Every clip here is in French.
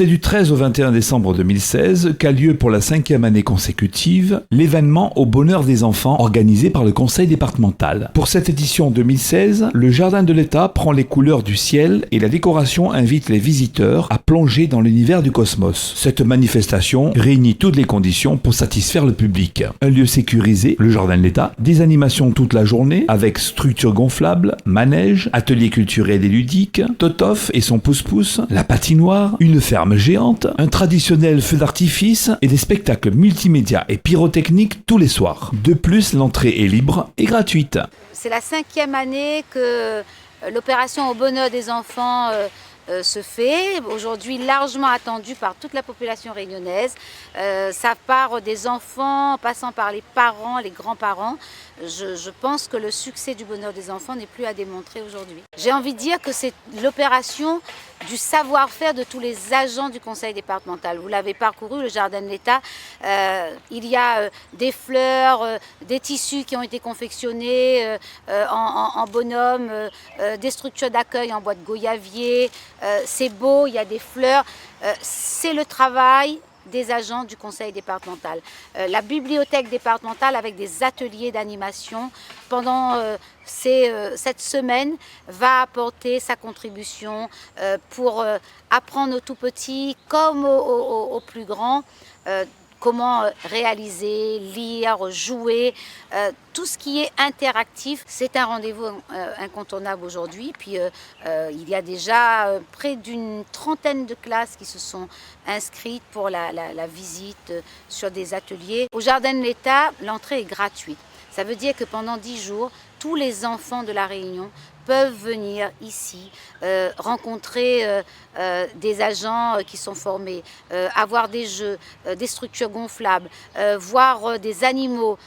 C'est du 13 au 21 décembre 2016 qu'a lieu pour la 5e année consécutive l'événement Au bonheur des enfants organisé par le conseil départemental. Pour cette édition 2016, le Jardin de l'État prend les couleurs du ciel et la décoration invite les visiteurs à plonger dans l'univers du cosmos. Cette manifestation réunit toutes les conditions pour satisfaire le public. Un lieu sécurisé, le Jardin de l'État, des animations toute la journée avec structures gonflables, manèges, ateliers culturels et ludiques, Totof et son pousse-pousse, la patinoire, une ferme géante, un traditionnel feu d'artifice et des spectacles multimédia et pyrotechniques tous les soirs. De plus, l'entrée est libre et gratuite. C'est la 5e année que l'opération Au bonheur des enfants se fait, aujourd'hui largement attendue par toute la population réunionnaise. Ça part des enfants, en passant par les parents, les grands-parents. Je pense que le succès du bonheur des enfants n'est plus à démontrer aujourd'hui. J'ai envie de dire que c'est l'opération du savoir-faire de tous les agents du conseil départemental. Vous l'avez parcouru, le Jardin de l'État. Il y a des fleurs, des tissus qui ont été confectionnés en bonhomme, des structures d'accueil en bois de goyavier. C'est beau, il y a des fleurs. C'est le travail des agents du conseil départemental. La bibliothèque départementale avec des ateliers d'animation pendant cette semaine va apporter sa contribution pour apprendre aux tout petits comme aux plus grands comment réaliser, lire, jouer, tout ce qui est interactif. C'est un rendez-vous incontournable aujourd'hui. Puis il y a déjà près d'une trentaine de classes qui se sont inscrites pour la visite sur des ateliers. Au Jardin de l'État, l'entrée est gratuite. Ça veut dire que pendant 10 jours, tous les enfants de la Réunion peuvent venir ici, rencontrer des agents qui sont formés, avoir des jeux, des structures gonflables, voir des animaux,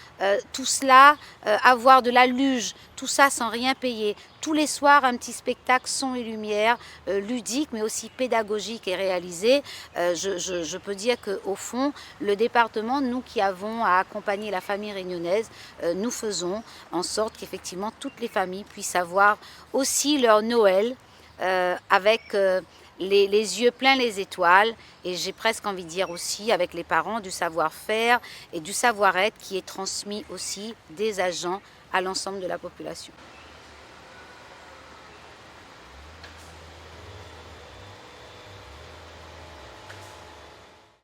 tout cela, avoir de la luge, tout ça sans rien payer. Tous les soirs, un petit spectacle son et lumière, ludique mais aussi pédagogique est réalisé. Je peux dire qu'au fond, le département, nous qui avons à accompagner la famille réunionnaise, nous faisons en sorte qu'effectivement toutes les familles puissent avoir aussi leur Noël avec les yeux pleins les étoiles, et j'ai presque envie de dire aussi avec les parents du savoir-faire et du savoir-être qui est transmis aussi des agents à l'ensemble de la population.